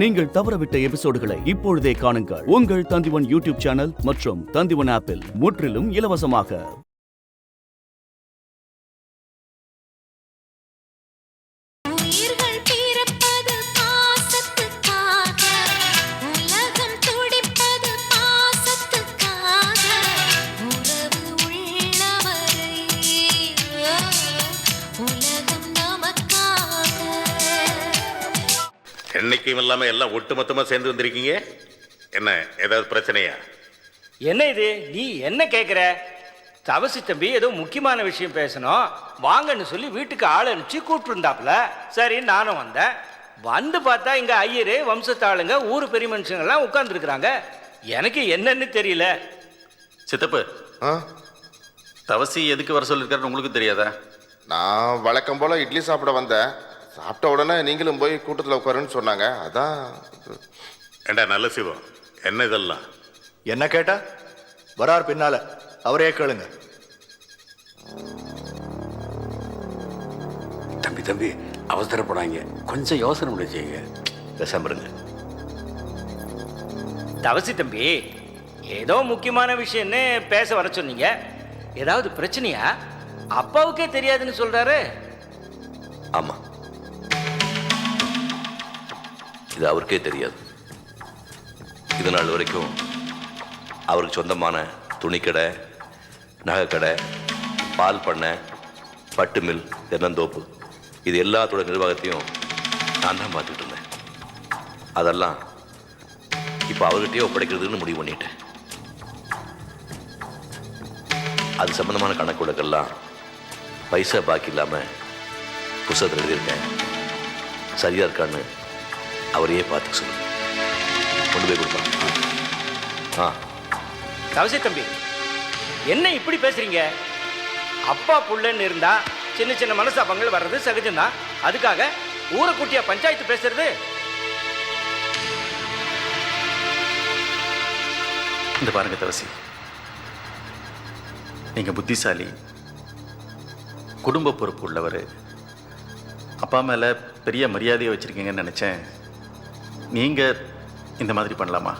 நீங்கள் தவறவிட்ட எபிசோடுகளை இப்பொழுதே காணுங்கள். உங்கள் தந்திவன் யூடியூப் சேனல் மற்றும் தந்திவன் ஆப்பில் முற்றிலும் இலவசமாக. என்னைக்கும் இல்லாம எல்லாம் ஒட்டுமொத்தமா சேர்ந்து வந்திருக்கீங்க. என்ன ஏதாவது பிரச்சனையா? என்ன இது நீ என்ன கேட்குற? தவசி தம்பி ஏதோ முக்கியமான விஷயம் பேசணும் வாங்கன்னு சொல்லி வீட்டுக்கு ஆள் அனுப்பிச்சு கூப்பிட்டுருந்தாப்புல. சரி நானும் வந்தேன். வந்து பார்த்தா இங்கே ஐயரு வம்சத்தாளுங்க ஊர் பெரிய மனுஷங்கள்லாம் உட்காந்துருக்குறாங்க. எனக்கு என்னன்னு தெரியல. சித்தப்பு, தவசி எதுக்கு வர சொல்லியிருக்காருன்னு உங்களுக்கு தெரியாதா? நான் வழக்கம் போல் இட்லி சாப்பிட வந்தேன். சாப்பிட்ட உடனே நீங்களும் போய் கூட்டத்தில் உட்காருன்னு சொன்னாங்க. அதான். ஏண்டா நல்ல சிவம், என்ன இதெல்லாம்? என்ன கேட்டா வரார் பின்னால, அவரே கேளுங்க. தம்பி அவசரப்படாங்க, கொஞ்சம் யோசனை முடிச்சுங்க. பேசாமருங்க. தவசி தம்பி ஏதோ முக்கியமான விஷயம்னு பேச வர சொன்னீங்க. ஏதாவது பிரச்சனையா? அப்பாவுக்கே தெரியாதுன்னு சொல்றாரு. ஆமா, இது அவருக்கே தெரியாது. இது நாள் வரைக்கும் அவருக்கு சொந்தமான துணிக்கடை, நகைக்கடை, பால் பண்ணை, பட்டு மில், தென்னந்தோப்பு, இது எல்லாத்தோட நிர்வாகத்தையும் நான் தான் பார்த்துக்கிட்டு இருந்தேன். அதெல்லாம் இப்போ அவர்கிட்டயே ஒப்படைக்கிறதுன்னு முடிவு பண்ணிட்டேன். அது சம்பந்தமான கணக்கு வழக்கெல்லாம் பைசா பாக்கி இல்லாமல் புத்தகத்தில் எழுதியிருக்கேன். சரியா இருக்கான்னு அவரையே பார்த்துக்க சொல்லுங்க. கொண்டு போய் கொடுப்பாங்க. தவசி தம்பி என்ன இப்படி பேசுறீங்க? அப்பா புள்ளன்னு இருந்தா சின்ன சின்ன மனசாபங்கள் வர்றது சகஜம்தான். அதுக்காக ஊரை கூட்டியா பஞ்சாயத்து பேசுறது? இந்த பாருங்க தவசி, நீங்க புத்திசாலி, குடும்ப பொறுப்பு உள்ளவர், அப்பா மேல பெரிய மரியாதையை வச்சிருக்கீங்கன்னு நினைச்சேன். நீங்க இந்த மாதிரி பண்ணலாமா?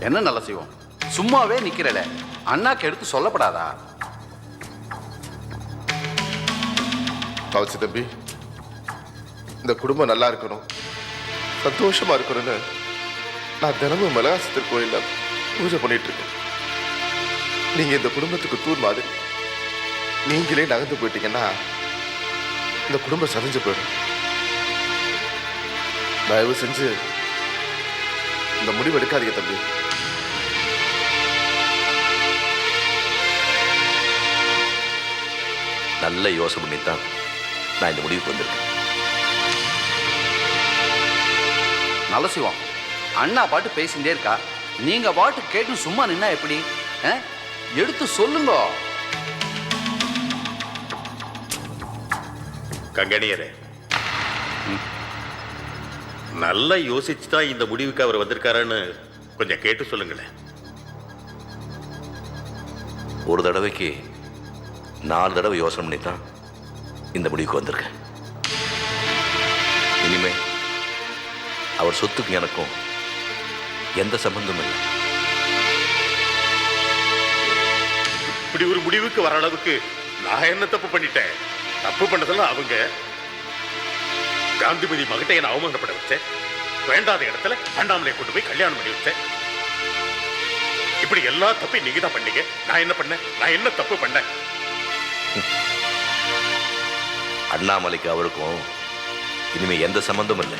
என்ன நல்ல செய்வோம், சும்மாவே நிக்கிறல, அண்ணாக்கு எடுத்து சொல்லப்படாதா? கவச்சி தம்பி, இந்த குடும்பம் நல்லா இருக்கணும், சந்தோஷமா இருக்கணும்னு நான் தினமும் மிளகாசத்தர் கோயிலில் பூஜை பண்ணிட்டு இருக்கேன். நீங்க இந்த குடும்பத்துக்கு தூர் மாதிரி. நீங்களே நகர்ந்து போயிட்டீங்கன்னா இந்த குடும்பம் சரிஞ்சு போயிடும். தயவு செஞ்சு இந்த முடிவு எடுக்காதீங்க தம்பி. நல்ல யோசனை பண்ணித்தான் நான் இந்த முடிவுக்கு வந்திருக்கேன். நல்ல செய்வோம், அண்ணா பாட்டு பேசிகிட்டே இருக்கா, நீங்க பாட்டு கேட்டு சும்மா நின்னா எப்படி? எடுத்து சொல்லுங்க. கங்கணியரே, நல்லா யோசிச்சு தான் இந்த முடிவுக்கு அவர் வந்திருக்காருன்னு கொஞ்சம் கேட்டு சொல்லுங்களேன். ஒரு தடவைக்கு 4 தடவை யோசனை பண்ணி தான் இந்த முடிவுக்கு வந்திருக்கேன். இனிமே அவர் சொத்துக்கு எனக்கும் எந்த சம்பந்தமும் இல்லை. இப்படி ஒரு முடிவுக்கு வர அளவுக்கு நான் என்ன தப்பு பண்ணிட்டேன்? தப்பு பண்ணதெல்லாம் அவங்க. காந்திமதி மகிட்ட என்ன அவமானப்பட வச்சேன். வேண்டாத இடத்துல அண்ணாமலை கொண்டு போய் கல்யாணம் பண்ணி வச்சேன். இப்படி எல்லா தப்பையும் நீங்க தான் பண்ணீங்க. நான் என்ன பண்ணேன்? நான் என்ன தப்பு பண்ணேன்? அண்ணாமலைக்கு அவருக்கும் இனிமே எந்த சம்பந்தமும் இல்லை.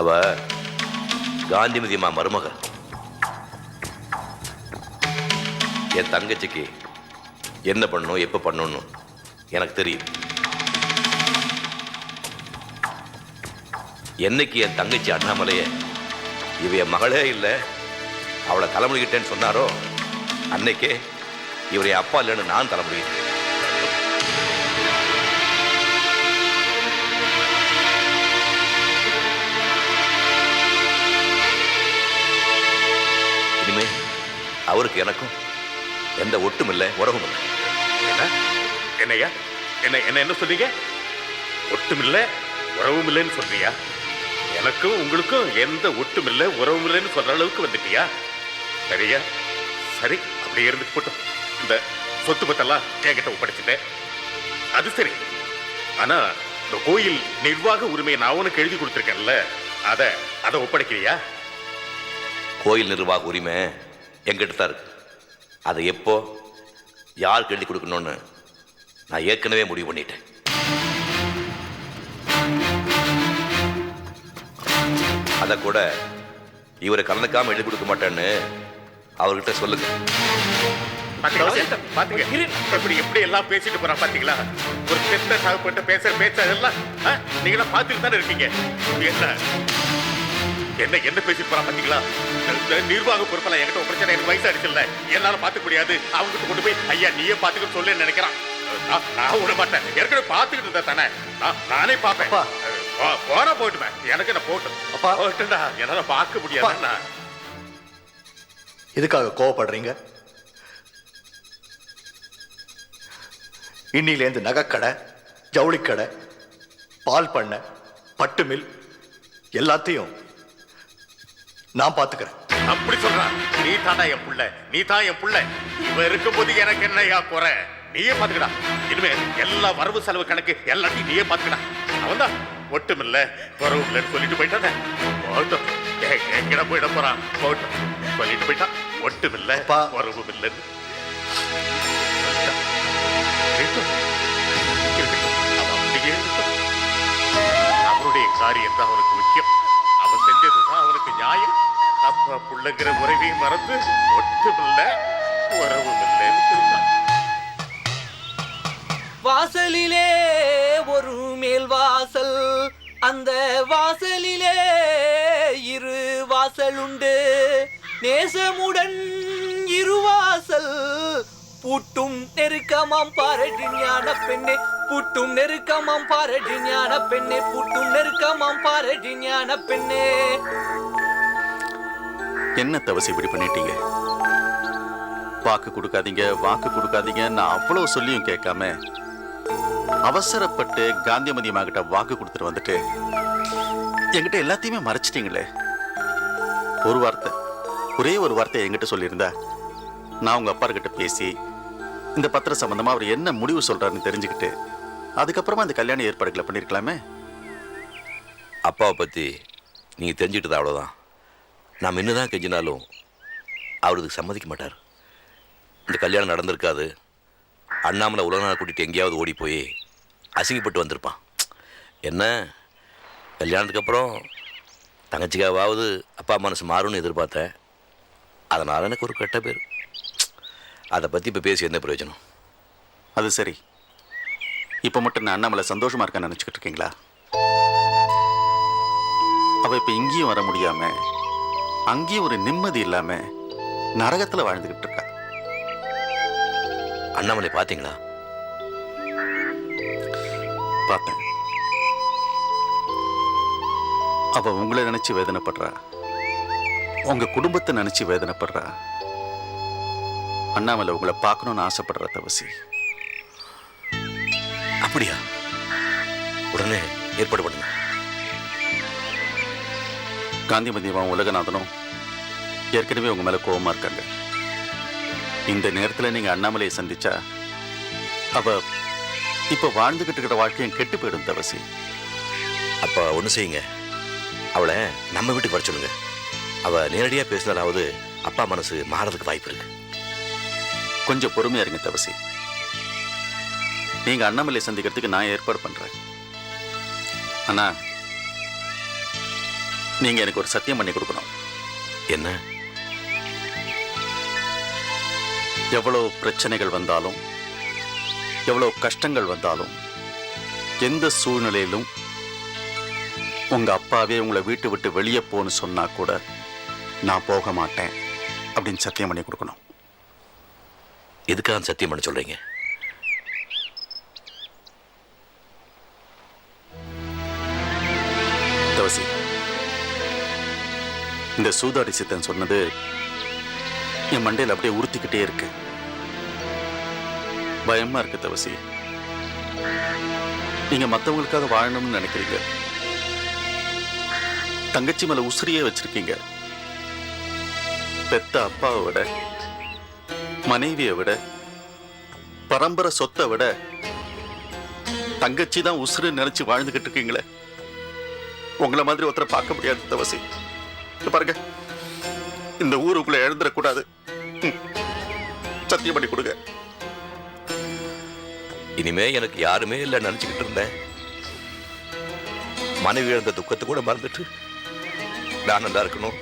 அவ காந்திமதி அம்மா மருமக. என் தங்கச்சிக்கு என்ன பண்ணணும், எப்ப பண்ணணும் எனக்கு தெரியும். என்னைக்கு என் தங்கச்சி அண்ணாமலைய இவ என் மகளே இல்லை, அவளை தலைமுடிக்கிட்டேன்னு சொன்னாரோ அன்னைக்கே இவர் என் அப்பா இல்லைன்னு நான் தலைமுடிக்கிட்டேன். இனிமே அவருக்கு எனக்கும் எந்த ஒட்டும் இல்லை, உறவும் இல்லை. என்னையா என்ன சொல்றீங்க? ஒட்டுமில்ல உறவும் இல்லைன்னு சொல்றியா? எனக்கும் உங்களுக்கும் எந்த ஒட்டும் இல்லை உறவும் இல்லைன்னு சொல்ற அளவுக்கு வந்துட்டியா? சரியா, சரி, அப்படியே இருந்துட்டு போட்டோம். இந்த சொத்து பத்தெல்லாம் என்கிட்ட ஒப்படைச்சிட்டேன், அது சரி. ஆனா இந்த கோயில் நிர்வாக உரிமையை நான் உனக்கு எழுதி கொடுத்துருக்கேன்ல, அதை ஒப்படைக்கிறியா? கோயில் நிர்வாக உரிமை எங்கிட்ட தான் இருக்கு. அதை எப்போ யாருக்கு எழுதி கொடுக்கணும்னு நான் ஏற்கனவே முடிவு பண்ணிட்டேன். அதை கூட இவரை கலந்துக்காம எழுதி கொடுக்க மாட்டேன்னு அவர்கிட்ட சொல்லுங்க. பாத்தீங்க எப்படி எல்லாம் பேசிட்டு போறான் பாத்தீங்களா? ஒரு பெத்த சாகுபட்டு பேச எல்லாம் நீங்க பாத்துட்டு தானே இருக்கீங்க. என்ன பேசிட்டு போறான் பாத்தீங்களா? நிர்வாக பொறுப்பெல்லாம் என்கிட்ட பிரச்சனை, எனக்கு வயசு அடிச்சல, என்னால பாத்துக்க முடியாது. அவங்ககிட்ட கொண்டு போய் ஐயா நீயே பாத்துக்க சொல்லு நினைக்கிறான். நான் விட மாட்டேன். ஏற்கனவே பாத்துக்கிட்டு இருந்தா தானே, நானே பாப்பேன். போனா போட்டுமே, எனக்கு என்ன போட்டுடா, என்னால பார்க்க முடியாது. எதுக்காக கோவப்படுறீங்க? இன்னிலேருந்து நகைக்கடை, ஜவுளிக்கடை, பால் பண்ணை, பட்டு மில் எல்லாத்தையும் நான் பாத்துக்கிறேன். அப்படி சொல்றான். நீ தாண்டா என் புள்ள, நீ தான் என் புள்ள. இவ இருக்கும்போது எனக்கு என்னையா குறை? நீயே பாத்துக்கடா. இனிமே எல்லா வரவு செலவு கணக்கு எல்லாத்தையும் நீயே பாத்துக்கடா. அவன் தான் ஒட்டுமில்ல வரவு இல்லைன்னு சொல்லிட்டு போயிட்டானே, போட்டும். எங்கட போயிட போறான், போட்டும். சொல்லிட்டு போயிட்டான் ஒட்டுமில்ல வரவும் இல்லைன்னு. அவனுடைய காரியம் தான் அவனுக்கு முக்கியம். அவன் செஞ்சதுதான் அவனுக்கு நியாயம். அப்பா புள்ளங்கிற உறவையும் மறந்து ஒட்டுமில்ல உறவும் இல்லைன்னு சொல்றான். வாசலிலே ஒரு மேல் வாசல், அந்த வாசலிலே இரு வாசல் உண்டு. நேசமுடன் இருவாசல் பூட்டும் நெருக்கமாம் பாரடி ஞான பெண்ணே, பூட்டும் நெருக்கமாம் பாரடி ஞான பெண்ணே, பூட்டும் நெருக்கமாம் பாரடி ஞான பெண்ணே. என்ன தவசி இப்படி பண்ணிட்டீங்க? வாக்கு கொடுக்காதீங்க, வாக்கு கொடுக்காதீங்க நான் அவ்வளவு சொல்லியும் கேட்காம அவசரப்பட்டு காந்திமதி அம்மா கிட்ட வாக்கு கொடுத்துட்டு வந்துட்டு என்கிட்ட எல்லாத்தையுமே மறைச்சிட்டீங்களே. ஒரு வார்த்தை, ஒரே ஒரு வார்த்தை என்கிட்ட சொல்லியிருந்தா நான் உங்க அப்பா கிட்ட பேசி இந்த பத்திர சம்பந்தமா அவர் என்ன முடிவு சொல்றாருன்னு தெரிஞ்சுக்கிட்டு அதுக்கப்புறமா இந்த கல்யாண ஏற்பாடுகளை பண்ணிருக்கலாமே. அப்பாவை பத்தி நீங்க தெரிஞ்சுக்கிட்டது அவ்வளவுதான். நாம் என்னதான் கெஞ்சினாலும் அவருக்கு சம்மதிக்க மாட்டார். இந்த கல்யாணம் நடந்திருக்காது. அண்ணாமலை உலகநாள் கூட்டிட்டு எங்கேயாவது ஓடி போய் அசிங்கப்பட்டு வந்திருப்பான். என்ன கல்யாணத்துக்கு அப்புறம் தங்கச்சிக்காவது அப்பா மனசு மாறும்னு எதிர்பார்த்தேன். அதனால் எனக்கு ஒரு கெட்ட பேர். அதை பற்றி இப்போ பேசி எந்த பிரயோஜனம்? அது சரி, இப்போ மட்டும் நான் அண்ணாமலை சந்தோஷமா இருக்கான்னு நினச்சிக்கிட்டு இருக்கீங்களா? அவள் இப்போ இங்கேயும் வர முடியாம அங்கேயும் ஒரு நிம்மதி இல்லாம நரகத்தில் வாழ்ந்துகிட்டு இருக்கா. அண்ணாமலை பார்த்தீங்களா? பார்த்தேன். அவ உங்களை நினைச்சு வேதனைப்படுறா, உங்க குடும்பத்தை நினைச்சு வேதனைப்படுறா. அண்ணாமலை உங்களை பார்க்கணும்னு ஆசைப்படுற தவசி. அப்படியா? உடனே ஏற்பாடு பண்ணுங்க. காந்திமதியமும் உலகநாதனும் ஏற்கனவே உங்க மேல கோபமா இருக்காங்க. இந்த நேரத்தில் நீங்க அண்ணாமலையை சந்திச்சா அவ இப்ப வாழ்ந்துகிட்டு இருக்கிற வாழ்க்கையும் கெட்டு போயிடும் தவசி. அப்போ ஒன்று செய்யுங்க, அவளை நம்ம வீட்டுக்கு வர சொல்லுங்க. அவள் நேரடியாக பேசினாலாவது அப்பா மனசு மாறதுக்கு வாய்ப்பு இருக்கு. கொஞ்சம் பொறுமையா இருங்க தவசி. நீங்க அண்ணாமலை சந்திக்கிறதுக்கு நான் ஏற்பாடு பண்றேன். ஆனா நீங்க எனக்கு ஒரு சத்தியம் பண்ணி கொடுக்கணும். என்ன? எவ்வளவு பிரச்சனைகள் வந்தாலும், எவ்வளவு கஷ்டங்கள் வந்தாலும், எந்த சூழ்நிலையிலும் உங்க அப்பாவே உங்களை வீட்டு விட்டு வெளியே போன்னு சொன்னா கூட நான் போக மாட்டேன் அப்படின்னு சத்தியம் பண்ணி கொடுக்கணும். எதுக்காக சத்தியம் பண்ண சொல்றீங்க? தவசி, இந்த சூதாடி சித்தன் சொன்னது என் மண்டையில் அப்படியே உறுத்திக்கிட்டே இருக்கு. பயமா இருக்கு தவசி. நீங்க மற்றவங்களுக்காக வாழணும்னு நினைக்கிறீங்க. தங்கச்சி மேல உசிரியே வச்சிருக்கீங்க. பெத்த அப்பாவை விட, மனைவியை விட, பரம்பரை சொத்தை விட தங்கச்சி தான் உசுறு நினைச்சு வாழ்ந்துகிட்டு இருக்கீங்களே. உங்களை மாதிரி ஒருத்தரை பார்க்க முடியாது தவசி. பாருங்க, இந்த ஊருக்குள்ள எழுந்துடக்கூடாது. சத்தியம் பண்ணி கொடுங்க. இனிமே எனக்கு யாருமே இல்லை நினைச்சுக்கிட்டு இருந்தேன். மனைவி இழந்த துக்கத்தை கூட மறந்துட்டு நான் நல்லா இருக்கணும்,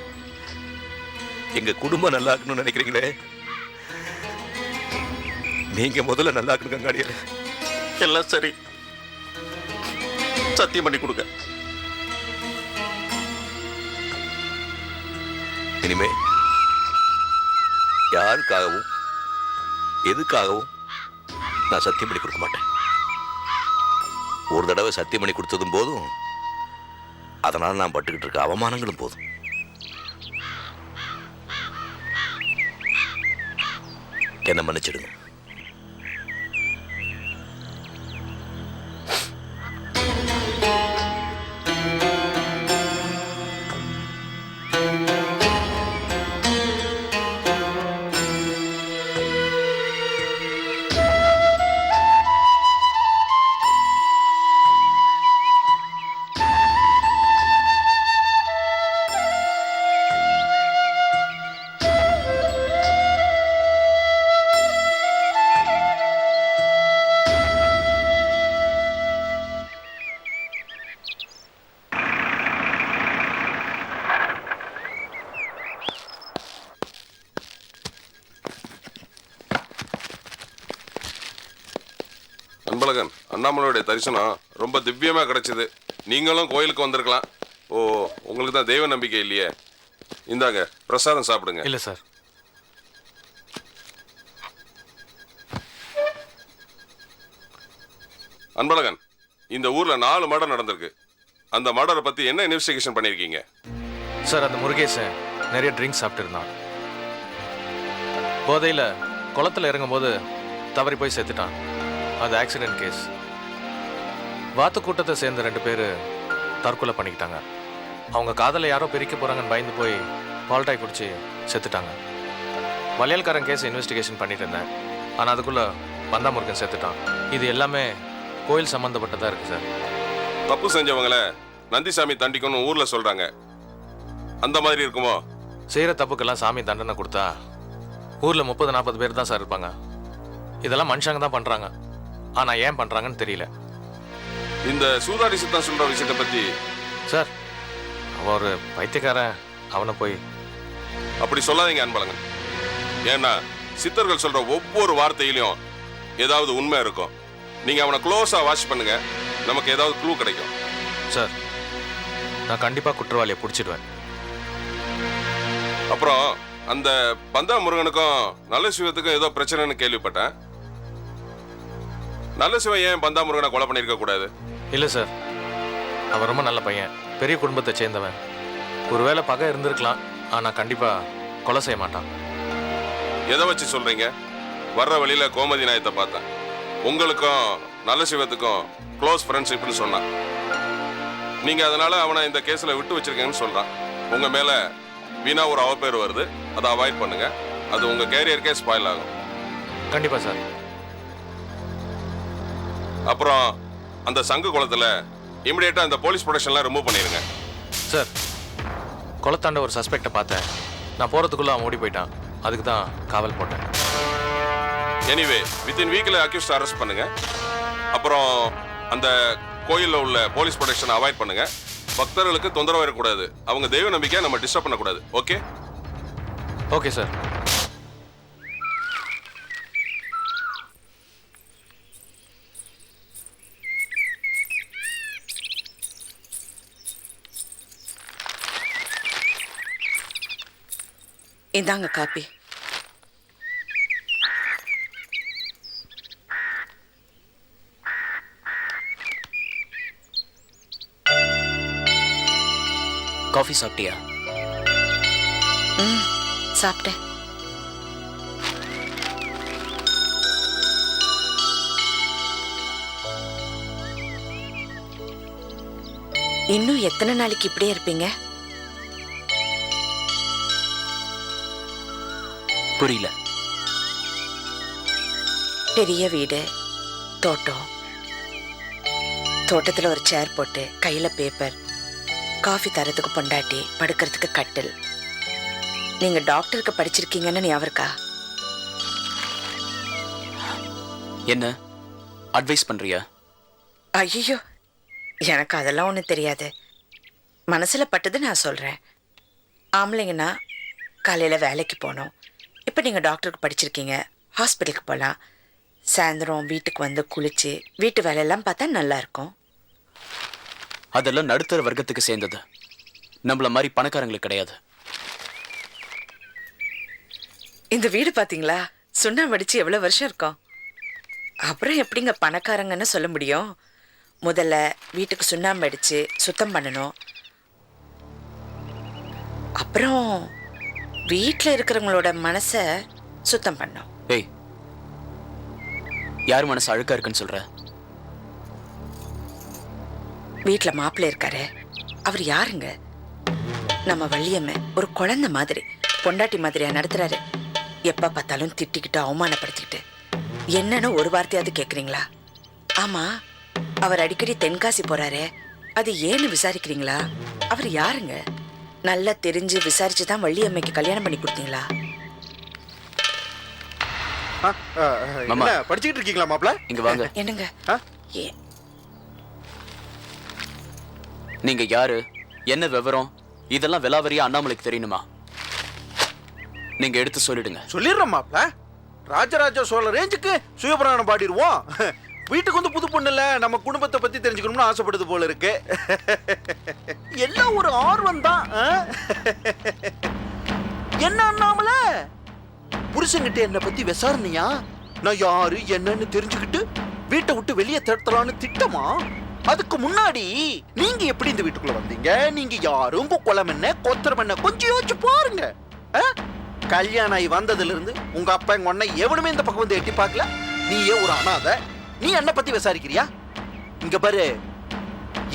எங்க குடும்பம் நல்லா இருக்கணும்னு நினைக்கிறீங்களே. நீங்க முதல்ல நல்லா இருக்கணும் கங்காடியில. எல்லாம் சரி, சத்தியம் பண்ணி கொடுங்க. இனிமே யாருக்காகவும் எதுக்காகவும் நான் சத்தியம் பண்ணி கொடுக்க மாட்டேன். ஒரு தடவை சத்தியம் பண்ணி கொடுத்ததும் போதும், அதனால நான் பட்டுக்கிட்டு இருக்க அவமானங்களும் போதும். என்ன மன்னிச்சிடுங்க. அன்பழகன், அண்ணாமலையோடைய தரிசனம் ரொம்ப திவ்யமா கிடைச்சது. நீங்களும் கோயிலுக்கு வந்திருக்கலாம். ஓ, உங்களுக்கு தான் தெய்வ நம்பிக்கை இல்லையே. இந்தாங்க பிரசாதம் சாப்பிடுங்க. இல்ல சார். அன்பழகன், இந்த ஊர்ல 4 மர்டர் நடந்திருக்கு. அந்த மர்டரை பத்தி என்ன இன்வெஸ்டிகேஷன் பண்ணிருக்கீங்க? சார், அந்த முருகேசன் நிறைய ட்ரிங்க்ஸ் சாப்பிட்டு இருந்தான். போதையில குளத்துல இறங்கும் போது தவறி போய் செத்துட்டான். அது ஆக்சிடென்ட் கேஸ். வாத்து கூட்டத்தை சேர்ந்த 2 பேர் தற்கொலை பண்ணிக்கிட்டாங்க. அவங்க காதலை யாரோ பிரிக்க போறாங்கன்னு பயந்து போய் பால்டாய் குடிச்சு செத்துட்டாங்க. வளையல்காரன் கேஸ் இன்வெஸ்டிகேஷன் பண்ணிட்டு இருந்தேன். ஆனால் அதுக்குள்ள பந்தாமுருகன் செத்துட்டான். இது எல்லாமே கோயில் சம்மந்தப்பட்டதா இருக்கு சார். தப்பு செஞ்சவங்களை நந்திசாமி தண்டிக்கணும் ஊர்ல சொல்றாங்க. அந்த மாதிரி இருக்குமோ? செய்யற தப்புக்கெல்லாம் சாமி தண்டனை கொடுத்தா ஊர்ல 30-40 பேர் தான் சார் இருப்பாங்க. இதெல்லாம் மனுஷங்க தான் பண்றாங்க. ஆனா ஏன் பண்றாங்கன்னு தெரியல. இந்த சூதாடி சித்தம் சொல்ற விஷயத்தை பத்தி சார், அவன் ஒரு பைத்தியக்காரன். அவனை போய் அப்படி சொல்லாதீங்க அன்பழகன். ஏன்னா சித்தர்கள் சொல்ற ஒவ்வொரு வார்த்தையிலும் ஏதாவது உண்மை இருக்கும். நீங்க அவனை க்ளோஸா வாட்ச் பண்ணுங்க, நமக்கு ஏதாவது க்ளூ கிடைக்கும். சார், நான் கண்டிப்பா குற்றவாளியை பிடிச்சிடுவேன். அப்புறம் அந்த பந்தா முருகனுக்கும் நல்ல சிவத்துக்கும் ஏதோ பிரச்சனைன்னு கேள்விப்பட்டேன். நல்ல சிவன் ஏன் பந்தா முருகனை கொலை பண்ணிருக்க கூடாது? இல்லை சார், அவன் ரொம்ப நல்ல பையன், பெரிய குடும்பத்தை சேர்ந்தவன். ஒருவேளை பகை இருந்திருக்கலாம், ஆனா கண்டிப்பா கொலை செய்ய மாட்டான். எதை வச்சு சொல்றீங்க? வர்ற வழியில கோமதி நாயத்தை பார்த்தேன். உங்களுக்கும் நல்ல சிவத்துக்கும் க்ளோஸ் ஃப்ரெண்ட்ஷிப்னு சொன்னான். நீங்க அதனால அவனை இந்த கேஸ்ல விட்டு வச்சிருக்கீங்கன்னு சொல்றான். உங்க மேல வீணா ஒரு அவப்பேர் வருது. அதை அவாய்ட் பண்ணுங்க. அது உங்க கேரியருக்கே ஸ்பாயில் ஆகும். கண்டிப்பா சார். அப்புறம் அந்த சங்கு குளத்துல இமிடியேட்டா அந்த போலீஸ் ப்ரொடக்ஷன்லாம் ரிமூவ் பண்ணிருங்க. சார், குளத்தாண்ட ஒரு சஸ்பெக்டை பார்த்தேன். நான் போறதுக்குள்ள அவன் ஓடி போயிட்டான். அதுக்கு தான் காவல் போட்டேன். எனிவே, வித்தின் வீக்ல அக்யூஸ்ட் அரெஸ்ட் பண்ணுங்க. அப்புறம் அந்த கோயிலில் உள்ள போலீஸ் ப்ரொடெக்ஷனை அவாய்ட் பண்ணுங்க. பக்தர்களுக்கு தொந்தரவு இருக்கக்கூடாது. அவங்க தெய்வ நம்பிக்கையை நம்ம டிஸ்டர்ப் பண்ணக்கூடாது. ஓகே? Okay sir. இந்தாங்க காப்பி. காஃபி சாப்பிட்டியா? சாப்பிட்டேன். இன்னும் எத்தனை நாளைக்கு இப்படியே இருப்பீங்க? புரியல. பெரிய வீடு, தோட்டம், தோட்டத்துல ஒரு சேர் போட்டு கையில பேப்பர், காஃபி தரத்துக்கு பொண்டாட்டி, படுக்கிறதுக்கு கட்டில். நீங்க டாக்டருக்கு படிச்சிருக்கீங்கன்னு ஞாபகம் இருக்கா? என்ன அட்வைஸ் பண்றியா? ஐயோ, எனக்கு அதெல்லாம் ஒன்றும் தெரியாது. மனசுல பட்டது நான் சொல்றேன். ஆம்பளைங்கன்னா காலையில வேலைக்கு போகணும். இப்போ நீங்க டாக்டருக்கு படிச்சிருக்கீங்க, ஹாஸ்பிட்டலுக்கு போகலாம். சாயந்தரம் வீட்டுக்கு வந்து குளிச்சு வீட்டு வேலையெல்லாம் பார்த்தா நல்லா இருக்கும். அதெல்லாம் நடுத்தர வர்க்கத்துக்கு சேர்ந்தது, நம்மள மாதிரி பணக்காரங்களுக்கு கிடையாது. இந்த வீடு பாத்தீங்களா, சுண்ணாம்பு அடிச்சு எவ்வளவு வருஷம் இருக்கும். அப்புறம் எப்படிங்க பணக்காரங்கன்னு சொல்ல முடியும்? முதல்ல வீட்டுக்கு சுண்ணாம்பு அடிச்சு சுத்தம் பண்ணணும். அப்புறம் வீட்டில் இருக்கிறவங்களோட மனசை சுத்தம் பண்ணணும். ஏய், யார் மனசு அழுக்கா இருக்குன்னு சொல்ற? வீட்டில் மாப்பிள்ளை இருக்காரு, அவர் யாருங்க? நம்ம வள்ளியம்மை ஒரு குழந்தை மாதிரி, பொண்டாட்டி மாதிரியா நடத்துறாரு. எப்ப பார்த்தாலும் திட்டிக்கிட்டு அவமானப்படுத்திக்கிட்டு. என்னன்னு ஒரு வார்த்தையாவது கேட்குறீங்களா? ஆமா, அவர் அடிக்கடி தென்காசி போறாரு, அது ஏன்னு விசாரிக்கிறீங்களா? அவர் யாருங்க? நல்லா தெரிஞ்சு விசாரிச்சு தான் வள்ளியம்மைக்கு கல்யாணம் பண்ணி கொடுத்தீங்களா? மாமா படிச்சுக்கிட்டு இருக்கீங்களா மாப்ள? இங்க வாங்க. என்னங்க? நீங்க யாரு, என்ன விவரம், இதெல்லாம் விலாவரியா அண்ணாமலைக்கு தெரியணுமா? நீங்க எடுத்து சொல்லிடுங்க. சொல்லிடுறோம் மாப்ள. ராஜராஜ சோழ ரேஞ்சுக்கு சுயபுராணம் பாடிடுவோம். வீட்டுக்கு வந்து புது பொண்ணு இல்ல, நம்ம குடும்பத்தை பத்தி தெரிஞ்சுக்கணும்னு ஆசைப்படுது போல இருக்கு. எல்லாம் ஒரு ஆர்வம் தான். என்ன அண்ணாமல, புருஷன்கிட்ட என்ன பத்தி விசாரணையா? நான் யாரு என்னன்னு தெரிஞ்சுக்கிட்டு வீட்டை விட்டு வெளியே தடுத்தலான்னு திட்டமா? அதுக்கு முன்னாடி நீங்க எப்படி இந்த வீட்டுக்குள்ள வந்தீங்க? நீங்க யாரு, உங்க குலம் என்ன, கோத்திரம் என்ன, கொஞ்சம் யோசிச்சு பாருங்க. கல்யாணம் ஆகி வந்ததுல இருந்து உங்க அப்பா எங்க ஒன்ன எவனுமே இந்த பக்கம் வந்து எட்டி பார்க்கல. நீயே ஒரு அனாதை, நீ என்ன பத்தி விசாரிக்கிறியா? இங்க பாரு,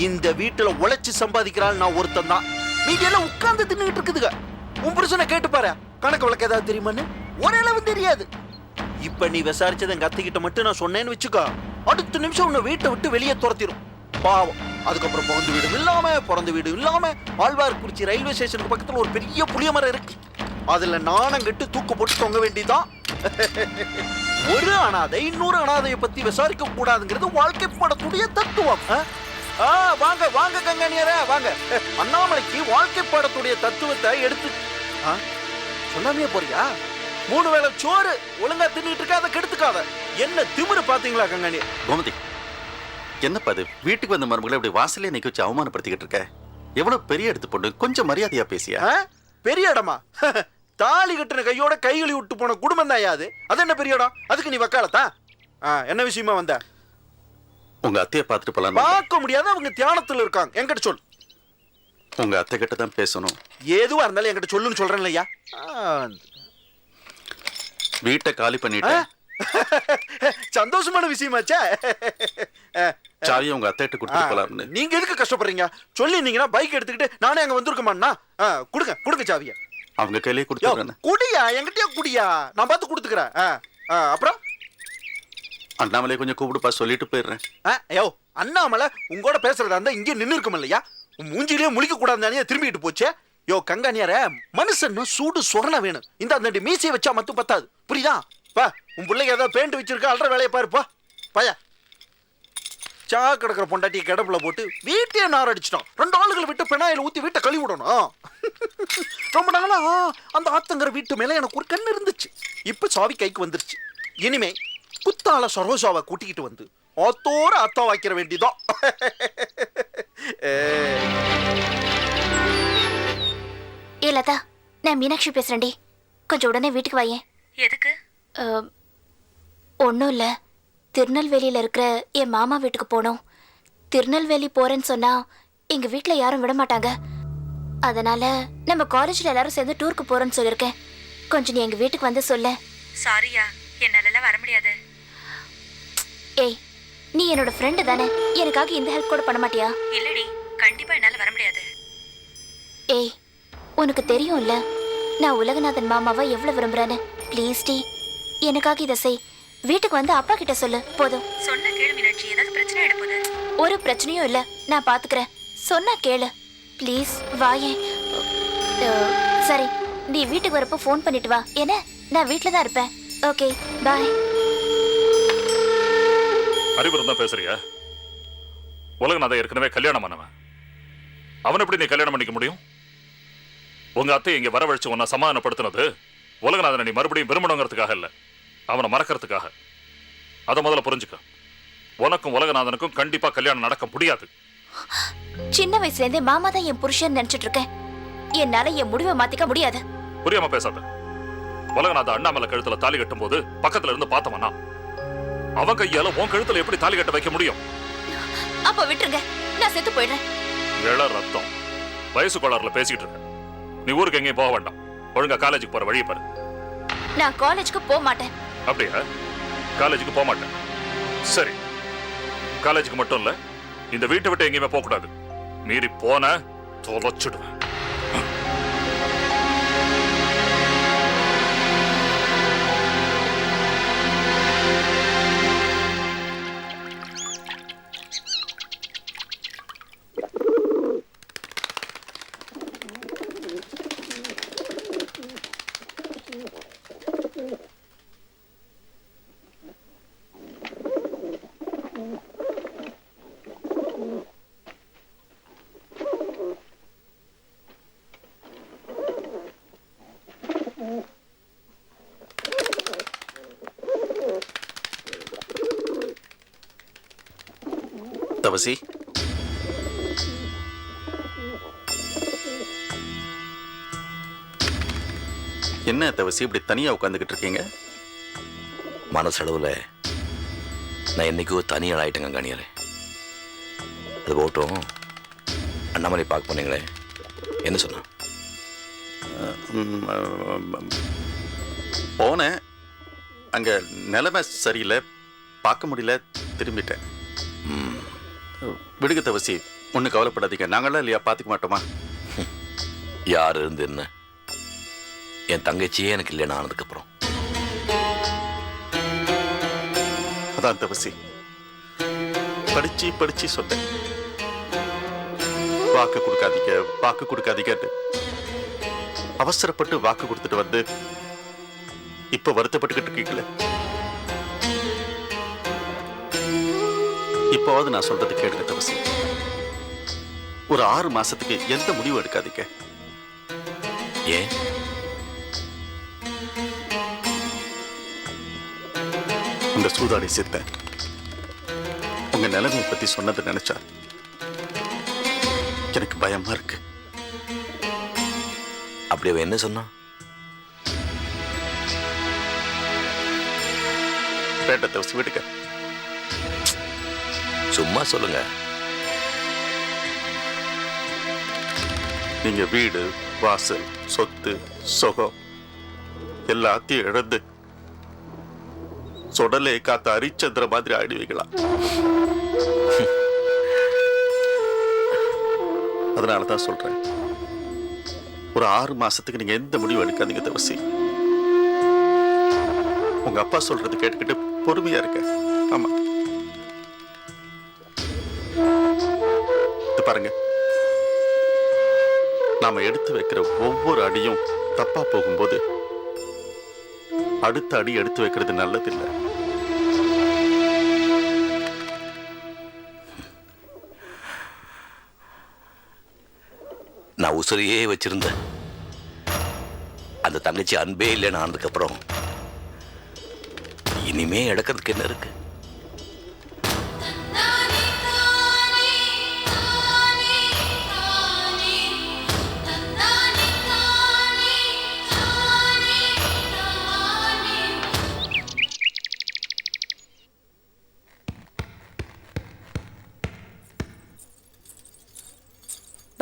இந்த வீட்டுல உழைச்சு சம்பாதிக்கிறாள் நான் ஒருத்தன் தான். மீதி எல்லாம் உட்கார்ந்து தின்னுட்டு இருக்குதுங்க. உன் புருஷனை கேட்டு பாரு, கணக்கு வழக்கு ஏதாவது தெரியுமான்னு. ஒரே அளவு தெரியாது. இப்ப நீ விசாரிச்சது எங்க அத்தைகிட்ட மட்டும் நான் சொன்னேன்னு வச்சுக்கோ, அடுத்த நிமிஷம் உன்னை வீட்டை விட்டு வெளியே துரத்திடும். பாவம். அதுக்கப்புறம் பிறந்த வீடும் இல்லாம, பிறந்த வீடும் இல்லாம, ஆழ்வார்குறிச்சி ரயில்வே ஸ்டேஷனுக்கு பக்கத்துல ஒரு பெரிய புளிய மரம் இருக்கு, அதுல நாணம் கட்டு தூக்கு போட்டு தொங்க வேண்டியதான். ஒரு அனாதை இன்னொரு அனாதையை பத்தி விசாரிக்க கூடாதுங்கிறது வாழ்க்கை பாடக்கூடிய தத்துவம். வாங்க வாங்க கங்காணியரே வாங்க. அண்ணாமலைக்கு வாழ்க்கை பாடத்துடைய தத்துவத்தை எடுத்து சொல்லாமே போறியா? 3 வேளை சோறு ஒழுங்கா தின்னுட்டு இருக்க, அதை கெடுத்துக்காத. என்ன திமிரு பாத்தீங்களா கங்காணி? கோமதி, என்னப்பா அது, வீட்டுக்கு வந்த மருமகளை இப்படி வாசலே நிக்க வச்சு அவமானப்படுத்திக்கிட்டு இருக்க? எவ்வளவு பெரிய இடத்து பொண்ணு, கொஞ்சம் மரியாதையா பேசியா? பெரிய இடமா? தாலி கட்டின கையோட கைகளி விட்டு போன குடும்பம் தான் யாது. அது என்ன பெரிய இடம்? அதுக்கு நீ வக்காலத்தா? என்ன விஷயமா வந்த? உங்க அத்தையை பார்த்துட்டு போலாம். பார்க்க முடியாது, அவங்க தியானத்துல இருக்காங்க. என்கிட்ட சொல். உங்க அத்தை கிட்ட தான் பேசணும். ஏதுவா இருந்தாலும் என்கிட்ட சொல்லுன்னு சொல்றேன் இல்லையா? வீட்டை காலி பண்ணிட்டேன். சந்தோஷமான விஷயமாச்சே. சாவியை உங்க அத்தைகிட்ட கொடுத்துட்டு போலாம்னு. நீங்க எதுக்கு கஷ்டப்படுறீங்க? சொல்லிருந்தீங்கன்னா பைக் எடுத்துக்கிட்டு நானே அங்க வந்திருக்கமாண்ணா. கொடுங்க கொடுங்க சாவியை. அவங்க கையிலே கொடுத்துறேன். குடியா, என்கிட்டயே குடியா, நான் பார்த்து கொடுத்துக்கிறேன். அப்புறம் அண்ணாமலை கொஞ்சம் கூப்பிடுப்பா, சொல்லிட்டு போயிடுறேன். ஐயோ அண்ணாமலை உங்களோட பேசுறதா இருந்தா இங்கே நின்று இருக்கும் இல்லையா? மூஞ்சிலேயே முழிக்க கூடாது, திரும்பிட்டு போச்சே. யோ கங்காணியார, மனுஷன் சூடு சொரண வேணும். இந்த அந்த மீசையை வச்சா மட்டும் பத்தாது, புரியுதா? பா, உன் பிள்ளைங்க ஏதாவது பெயிண்ட் வச்சிருக்க, அல்ற வேலையை பாருப்பா. பையா, சா கிடக்கிற பொண்டாட்டியை கிடப்புல போட்டு வீட்டையே நார் அடிச்சிட்டோம். 2 ஆளுகளை விட்டு பெனாயில் ஊத்தி வீட்டை கழுவி விடணும். ரொம்ப நாளா அந்த ஆத்தங்கிற வீட்டு மேல எனக்கு ஒரு கண்ணு இருந்துச்சு. இப்ப சாவி கைக்கு வந்துருச்சு. இனிமே குத்தால சரோஜாவை கூட்டிக்கிட்டு வந்து ஆத்தோர அத்தா வைக்கிற வேண்டியதான். ஏ லதா, நான் மீனாட்சி பேசுறேன்டி. கொஞ்சம் உடனே வீட்டுக்கு வாயேன். எதுக்கு? ஒன்றும் இல்லை, திருநெல்வேலியில் இருக்கிற என் மாமா வீட்டுக்கு போனோம். திருநெல்வேலி போறேன்னு சொன்னா எங்க வீட்டில் யாரும் விட மாட்டாங்க. அதனால நம்ம காலேஜில் எல்லாரும் சேர்ந்து டூருக்கு போறோம்னு சொல்லியிருக்கேன். கொஞ்சம் நீ எங்க வீட்டுக்கு வந்து சொல்ல. சாரியா, என்னால வர முடியாது. ஏய், நீ என்னோட ஃப்ரெண்டு தானே, எனக்காக இந்த ஹெல்ப் கூட பண்ண மாட்டியா? இல்லடி, கண்டிப்பா என்னால ஏய், உனக்கு தெரியும்ல நான் உலகநாதன் மாமாவை எவ்வளவு விரும்புறேன்னு. ப்ளீஸ் டி, எனக்காக இதை செய். வீட்டுக்கு வந்து அப்பா கிட்ட சொல்லு. போதும். சொன்ன கேளு மீனாட்சி, ஏதாவது பிரச்சனை ஆயிட போகுது. ஒரு பிரச்சனையும் இல்ல, நான் பாத்துக்கிறேன். சொன்னா கேளு ப்ளீஸ். வாயே. சரி, நீ வீட்டுக்கு வரப்போ ஃபோன் பண்ணிட்டு வா. என்ன, நான் வீட்டில் தான் இருப்பேன். ஓகே, பாய். அறிவுரம் தான் பேசுறியா? உலகநாதன் ஏற்கனவே கல்யாணம் பண்ணவன். அவன் எப்படி நீ கல்யாணம் பண்ணிக்க முடியும்? உங்க அத்தை இங்க வரவழைச்சு உன்னை சமாதானப்படுத்தினது உலகநாதனை நீ மறுபடியும் விரும்பணுங்கிறதுக்காக இல்ல, அவனை மறக்கிறதுக்காக. அதை முதல்ல புரிஞ்சுக்க. உனக்கும் உலகநாதனுக்கும் கண்டிப்பா கல்யாணம் நடக்க முடியாது. சின்ன வயசுல இருந்தே மாமா தான் என் புருஷன் நினைச்சிட்டு இருக்கேன். என்னால என் முடிவை மாத்திக்க முடியாது. புரியாம பேசாத. உலகநாத அண்ணாமலை கழுத்துல தாலி கட்டும் போது பக்கத்துல இருந்து பார்த்தவனா, அவன் கையால உன் கழுத்துல எப்படி தாலி கட்ட வைக்க முடியும்? அப்ப விட்டுருங்க, நான் செத்து போயிடுறேன். இள ரத்தம், வயசு கோளாறுல பேசிட்டு இருக்க. நீ ஊருக்கு எங்கேயும் போக வேண்டாம். ஒழுங்கா காலேஜுக்கு போற வழியை பாரு. நான் காலேஜுக்கு போக மாட்டேன். அப்படியா? காலேஜுக்கு போக மாட்டேன். சரி, காலேஜுக்கு மட்டும் இல்ல, இந்த வீட்டை விட்டு எங்கேயுமே போக கூடாது. மீறி போன தொலைச்சிடுவேன். தவசி, என்ன தவசி இப்படி தனியா உட்காந்துக்கிட்டு இருக்கீங்க? மனசளவில் நான் என்னைக்கோ தனியால் ஆயிட்டேங்க கணியறேன். அது போட்டும், அண்ணாமலை பார்க்க போனீங்களே, என்ன சொன்னான்? போனேன், அங்க நிலைமை சரியில்லை, பார்க்க முடியல, திரும்பிட்டேன். விடுங்க தவசி, ஒன்றும் கவலைப்படாதீங்க. நாங்களாம் இல்லையா, பார்த்துக்க மாட்டோமா? யார் இருந்து என்ன, என் தங்கச்சியே எனக்கு இல்லைன்னு ஆனதுக்கப்புறம். அதான் தவசி, படிச்சு படிச்சு சொன்னேன், வாக்கு கொடுக்காதீங்க, வாக்கு கொடுக்காதீங்கன்னு. அவசரப்பட்டு வாக்கு கொடுத்துட்டு வந்து இப்ப வருத்தப்பட்டுக்கிட்டு இருக்கீங்களே. இப்போவாது நான் சொல்றது கேளுங்க தவசி. ஒரு 6 மாசத்துக்கு எந்த முடிவு எடுக்காதீங்க. ஏன்? இந்த சூதாடி சித்தன் உங்க நிலைமையை பத்தி சொன்னதை நினைச்சா எனக்கு பயமா இருக்கு. அப்படி அவன் என்ன சொன்னான்? வேண்ட தவசி, விடுங்க. சும்மா சொல்லுங்க. நீங்க வீடு, வாசல், சொத்து, சுகம் எல்லாத்தையும் இழந்து சொடலே காத்த ஹரிச்சந்திர மாதிரி ஆயிடுவீங்களா? அதனாலதான் சொல்றேன், ஒரு 6 மாசத்துக்கு நீங்க எந்த முடிவு எடுக்காதீங்க தவசி. உங்க அப்பா சொல்றது கேட்டுக்கிட்டு பொறுமையா இருக்க. ஆமா, பாருங்க, நாம எடுத்து வைக்கிற ஒவ்வொரு அடியும் தப்பா போகும்போது அடுத்த அடி எடுத்து வைக்கிறது நல்லதில்லை. நான் உசுரையே வச்சிருந்தேன். அந்த தங்கச்சி அன்பே இல்லைன்னு ஆனதுக்கு அப்புறம் இனிமே எடுக்கிறதுக்கு என்ன இருக்கு?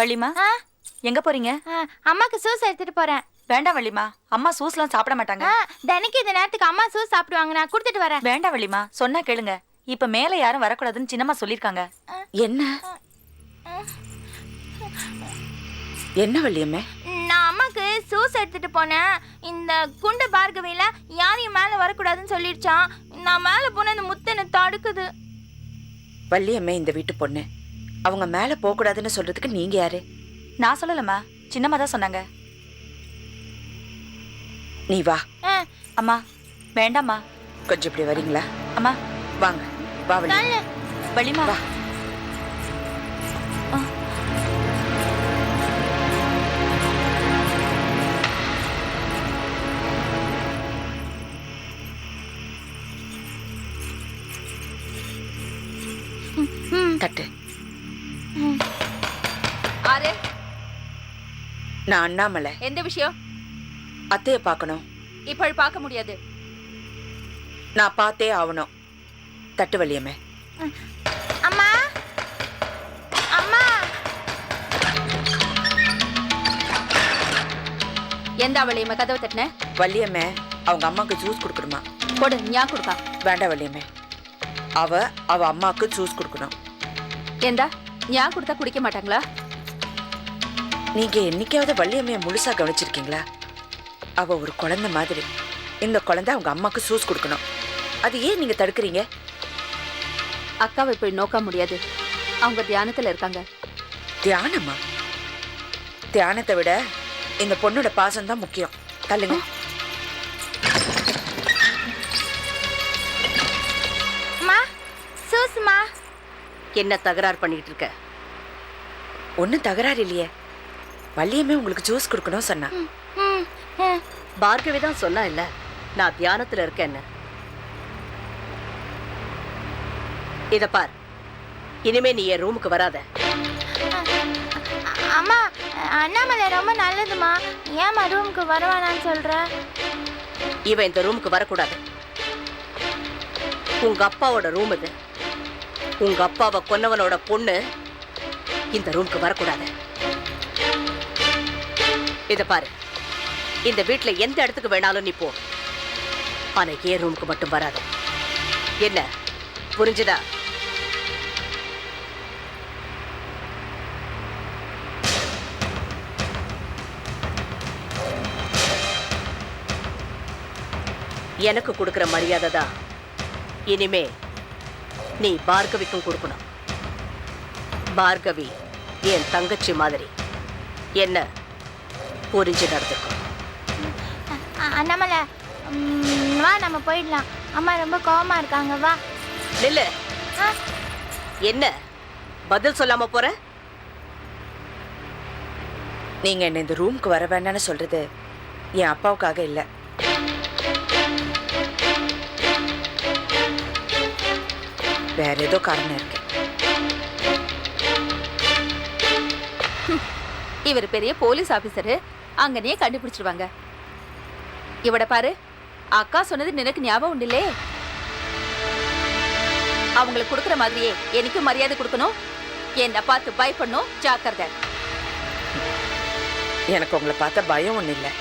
வள்ளிமா, எங்க போறீங்க? அம்மாக்கு சூஸ் எடுத்துட்டு போறேன். வேண்டாம் வள்ளிமா, அம்மா சூஸ்லாம் சாப்பிட மாட்டாங்க. தினைக்கு இந்த நேரத்துக்கு அம்மா சூஸ் சாப்பிடுவாங்க, நான் கொடுத்துட்டு வரேன். வேண்டாம் வள்ளிமா, சொன்னா கேளுங்க. இப்ப மேல யாரும் வரக்கூடாதுன்னு சின்னம்மா சொல்லிருக்காங்க. என்ன? என்ன வள்ளியம்மே? நான் அம்மாக்கு சூஸ் எடுத்துட்டு போனேன். இந்த குண்டு பார்கவில யாரையும் மேல வரக்கூடாதுன்னு சொல்லிடுச்சான். நான் மேல போன இந்த முத்தனை தடுக்குது. வள்ளியம்மே இந்த வீட்டு பொண்ணு, அவங்க மேல போக கூடாதுன்னு சொல்றதுக்கு நீங்க யாரு? நான் சொல்லலம்மா, சின்னம்மா தான் சொன்னாங்க. நீ வா. அம்மா வேண்டாம்மா. கொஞ்சம் இப்படி வரீங்களா? அம்மா வாங்க. வா வள்ளி. வள்ளிமா வா. தட்டு. ஆரே, நான் அண்ணாமலை. எந்த விஷயம்? அத்தைய பார்க்கணும். இப்ப பார்க்க முடியாது. நான் பார்த்தே ஆகணும். தட்டு வள்ளியம்மே. அம்மா அம்மா. எந்த வள்ளியம்மா கதவை தட்டின? வள்ளியம்மே அவங்க அம்மாக்கு ஜூஸ் கொடுக்கணுமா? கொடு, ஞான் கொடுக்கா. வேண்டாம் வள்ளியம்மே, அவ அம்மாக்கு ஜூஸ் கொடுக்கணும். ஏண்டா ஞான் கொடுத்தா குடிக்க மாட்டாங்களா? நீங்க என்னைக்காவது வள்ளியம்மைய முழுசா கவனிச்சிருக்கீங்களா? அவ ஒரு குழந்தை மாதிரி. இந்த குழந்தை அவங்க அம்மாக்கு ஜூஸ் கொடுக்கணும். அது ஏன் நீங்க தடுக்கிறீங்க? அக்காவை இப்படி நோக்க முடியாது. அவங்க தியானத்துல இருக்காங்க. தியானமா? தியானத்தை விட இந்த பொண்ணோட பாசம் தான் முக்கியம். தள்ளுங்க. சூஸ்மா. என்ன தகராறு பண்ணிட்டு இருக்க? ஒன்னும் தகராறு இல்லையே. வள்ளியம்மே உங்களுக்கு ஜூஸ் கொடுக்கணும் சொன்னா. பார்கவி தான் சொன்னா இல்ல, நான் தியானத்துல இருக்கேன்னு. இத பார், இனிமே நீ என் ரூமுக்கு வராத. அம்மா, அண்ணாமலை ரொம்ப நல்லதுமா. ஏமா ரூமுக்கு வருவானான்னு சொல்ற? இவன் இந்த ரூமுக்கு வரக்கூடாது. உங்க அப்பாவோட ரூம் இது. உங்க அப்பாவை கொன்னவனோட பொண்ணு இந்த ரூமுக்கு வரக்கூடாது. இத பாரு, இந்த வீட்டுல எந்த இடத்துக்கு வேணாலும் நீ போ. ஆனா ஏன் ரூமுக்கு மட்டும் வராத. என்ன புரிஞ்சுதா? எனக்கு கொடுக்கிற மரியாதை தான் இனிமே நீ பார்கவிக்கும் கொடுக்கணும். பார்கவி என் தங்கச்சி மாதிரி. என்ன புரிஞ்சு நடந்துக்கும். அண்ணாமலை வா, நம்ம போயிடலாம். அம்மா ரொம்ப கோவமா இருக்காங்க. வா. நில்லு. என்ன பதில் சொல்லாம போற? நீங்க என்ன இந்த ரூமுக்கு வர வேண்டாம்னு சொல்றது என் அப்பாவுக்காக இல்லை. வேற ஏதோ காரணம் இருக்கு. இவர் பெரிய போலீஸ் ஆபீசரு, அங்கனே கண்டுபிடிச்சிருவாங்க. இவட பாரு, அக்கா சொன்னது நினைக்கு ஞாபகம் உண்டில்லே? அவங்களுக்கு கொடுக்குற மாதிரியே எனக்கு மரியாதை கொடுக்கணும். என்ன பார்த்து பயப்படணும். ஜாக்கிரதை. எனக்கு உங்களை பார்த்தா பயம் ஒன்றும் இல்லை,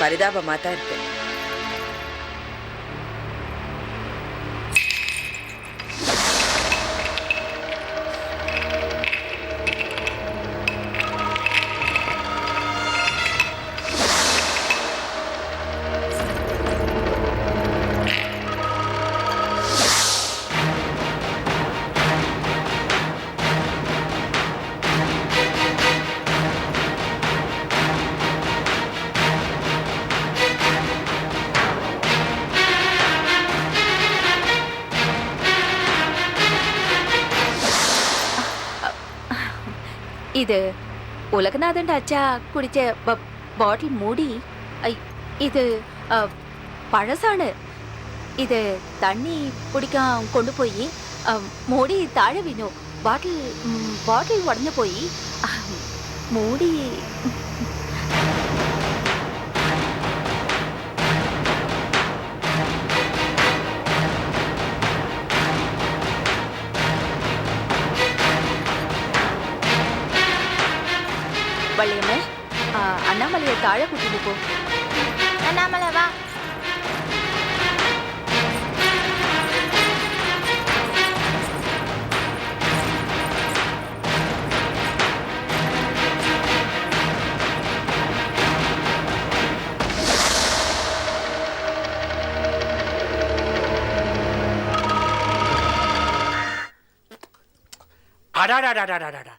பரிதாபமாக தான் இருக்கு. இது உலகநாதன் அச்சா குடிச்ச பாட்டில் மூடி. இது பழசானு. இது தண்ணி பிடிக்க கொண்டு போய் மூடி தாழ வீணும். பாட்டில் உடஞ்சு போய் மூடி. வள்ளியம்மே, அண்ணாமலையை தாழ கூட்டிட்டு போ. அண்ணாமலை வா. அடாடாடாடாடாடா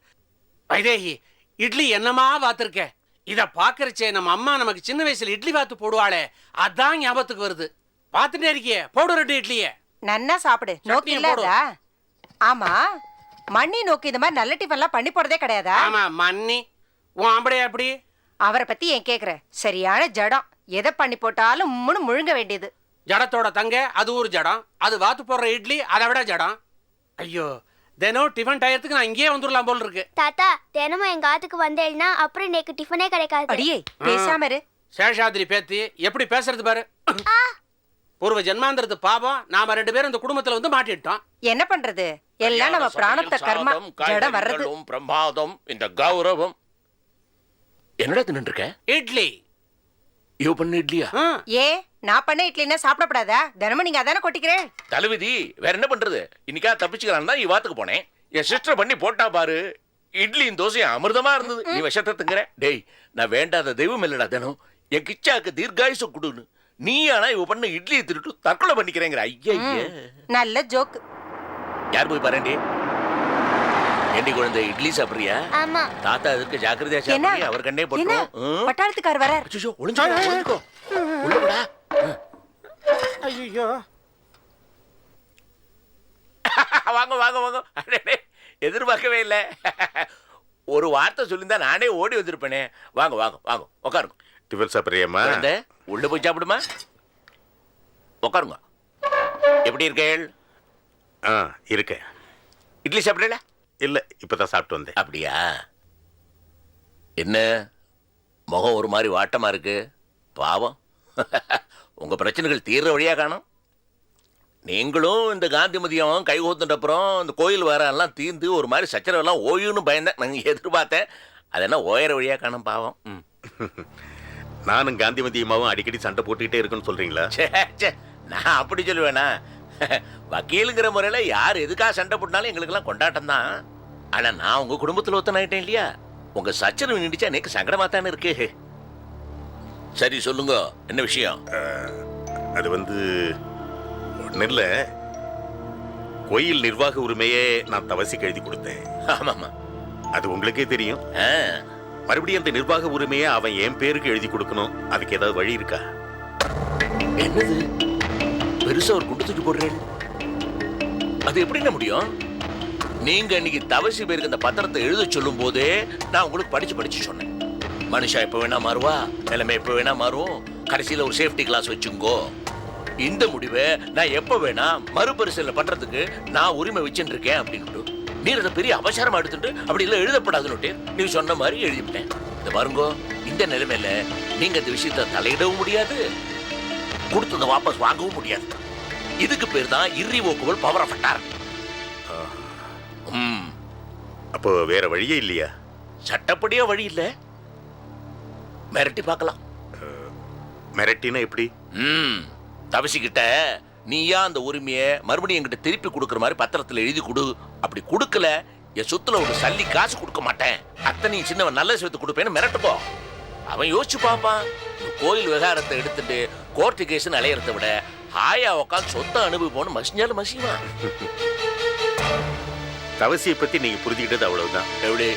வைதேகி, இட்லி என்னமா பார்த்துருக்க? இத பாக்குறச்சே நம்ம அம்மா நமக்கு சின்ன வயசுல இட்லி வாத்து போடுவாளே, அதான் ஞாபகத்துக்கு வருது. பார்த்துட்டே இருக்கியே, போடு 2 இட்லியே. நன்னா சாப்பிடு. நோக்கி இல்லாதா? ஆமா, மண்ணி நோக்கி இந்த மாதிரி நல்ல டிஃபன்லாம் பண்ணி போறதே கிடையாதா? ஆமா, மண்ணி உன் ஆம்படையா எப்படி? அவரை பத்தி ஏன் கேக்குற? சரியான ஜடம். எதை பண்ணி போட்டாலும் முன்னு முழுங்க வேண்டியது. ஜடத்தோட தங்க, அது ஒரு ஜடம். அது வாத்து போடுற இட்லி அதை விட ஜடம். ஐயோ, தினம் டிஃபன் டயத்துக்கு நான் இங்கேயே வந்துடலாம் போல் இருக்கு. தாத்தா, தினமும் எங்க ஆத்துக்கு வந்தேன்னா அப்புறம் இன்னைக்கு டிஃபனே கிடைக்காது. அடியே, பேசாம இரு. சேஷாதிரி பேத்தி எப்படி பேசுறது பாரு. பூர்வ ஜென்மாந்திரத்து பாவம், நாம 2 பேரும் இந்த குடும்பத்துல வந்து மாட்டிட்டோம். என்ன பண்றது? எல்லாம் நம்ம பிராணத்த கர்மா. ஜடம் வர்றது. பிரமாதம். இந்த கௌரவம் என்னடா தின்னு இருக்க? இட்லி. யோ பண்ண இட்லியா? ஏ, நான் பண்ண இட்லினா சாப்பிடப்படாதா? தினமும் நீங்க அதானே கொட்டிக்கிறேன். தலவிதி, வேற என்ன பண்றது? இன்னைக்கா தப்பிச்சுக்கலாம் தான் வாத்துக்கு போனேன். என் சிஸ்டர் பண்ணி போட்டா பாரு, இட்லியும் தோசையும் அமிர்தமா இருந்தது. நீ விஷத்தை திங்குற. டேய், நான் வேண்டாத தெய்வம் இல்லடா தினம். என் கிச்சாக்கு தீர்காயுசு கொடுன்னு. நீ ஆனா இவ பண்ண இட்லியை திருட்டு தற்கொலை பண்ணிக்கிறேங்கிற. ஐயா, நல்ல ஜோக். யார் போய் பாருண்டி? ஏண்டி குழந்தை, இட்லி சாப்பிடுறியா? ஆமா. தாத்தா அதுக்கு ஜாக்கிரதையா சாப்பிடுறியா? அவர் கண்ணே போட்டோம். பட்டாளத்துக்கார் வர. ஐயோ, ஒளிஞ்சுக்கோ. உள்ள போடா. ஐயோ, வாங்க வாங்க வாங்க. எதிர்பார்க்கவே இல்லை. ஒரு வார்த்தை சொல்லியிருந்தா நானே ஓடி வந்திருப்பேனே. வாங்க வாங்க வாங்க, உட்காருங்க. டிஃபன் சாப்பிட்றியம்மா? உள்ள போய் சாப்பிடுமா? உட்காருங்க. எப்படி இருக்கேள்? இருக்கேன். இட்லி சாப்பிடல? இல்லை, இப்பதான் சாப்பிட்டு வந்தேன். அப்படியா? என்ன முகம் ஒரு மாதிரி வாட்டமா இருக்கு? பாவம். உங்க பிரச்சனைகள் தீர்ற வழியா காணும். நீங்களும் இந்த காந்தி மதியம் கைகோத்துட்ட அப்புறம் இந்த கோயில் வாரெல்லாம் தீர்ந்து ஒரு மாதிரி சச்சரவெல்லாம் ஓயுன்னு பயந்தேன். நான் எதிர்பார்த்தேன். அது என்ன ஓயற வழியா காணும்? பாவம். நானும் காந்தி மதியமாவும் அடிக்கடி சண்டை போட்டுக்கிட்டே இருக்குன்னு சொல்றீங்களா? நான் அப்படி சொல்லுவேனா? வக்கீலுங்கிற முறையில யார் எதுக்காக சண்டை போட்டாலும் எங்களுக்கெல்லாம் கொண்டாட்டம் தான். ஆனா நான் உங்க குடும்பத்தில் ஒத்தன் ஆயிட்டேன் இல்லையா? உங்க சச்சரவு நின்றுச்சா எனக்கு சங்கடமா தானே இருக்கு. சரி சொல்லுங்க, என்ன விஷயம்? அது ஒன்றும் இல்லை. கோயில் நிர்வாக உரிமையே நான் தவசிக்கு எழுதி கொடுத்தேன். ஆமாமா, அது உங்களுக்கே தெரியும். மறுபடியும் அந்த நிர்வாக உரிமையை அவன் என் பேருக்கு எழுதி கொடுக்கணும். அதுக்கு ஏதாவது வழி இருக்கா? என்னது பெருசா ஒரு குண்டு தூக்கி போடுறேன்? அது எப்படின்னா முடியும்? நீங்க இன்னைக்கு தவசி பேருக்கு அந்த பத்திரத்தை எழுத சொல்லும் போதே நான் உங்களுக்கு படிச்சு சொன்னேன். மனுஷா எப்ப வேணா மாறுவா, நிலைமை எப்ப வேணா மாறும். கடைசியில ஒரு சேஃப்டி கிளாஸ் வச்சுங்கோ. இந்த முடிவை நான் எப்ப வேணா மறுபரிசீலனை பண்றதுக்கு நான் உரிமை வச்சுட்டு இருக்கேன் அப்படின்னு நீ அதை பெரிய அபசாரமா எடுத்துட்டு அப்படி எல்லாம் எழுதப்படாதுன்னு நீ சொன்ன மாதிரி எழுதிவிட்டேன். இந்த பாருங்கோ, இந்த நிலைமையில நீங்க இந்த விஷயத்தை தலையிடவும் முடியாது, கொடுத்ததை வாபஸ் வாங்கவும் முடியாது. இதுக்கு பேர் தான் இர்ரிவோக்கபிள் பவர் ஆஃப் அட்டார்னி. அப்போ வேற வழியே இல்லையா? சட்டப்படியா வழி இல்ல, மிரட்டி பார்க்கலாம். மிரட்டினா எப்படி? தவசிக்கிட்ட நீயா அந்த உரிமையை மறுபடியும் என்கிட்ட திருப்பி கொடுக்குற மாதிரி பத்திரத்தில் எழுதி கொடு. அப்படி கொடுக்கல என் சொத்துல ஒரு சல்லி காசு கொடுக்க மாட்டேன், அத்தனையும் சின்னவன் நல்ல சேர்த்து கொடுப்பேன்னு மிரட்டுப்போ. அவன் யோசிச்சு பார்ப்பான். கோயில் விவகாரத்தை எடுத்துட்டு கோர்ட்டு கேஸ்ன்னு அலையறத விட ஹாயா உட்காந்து சொத்தை அனுபவிப்போன்னு மசிஞ்சாலும் மசிவான். தவசியை பத்தி நீங்க புரிஞ்சுக்கிட்டது அவ்வளவுதான். எப்படி?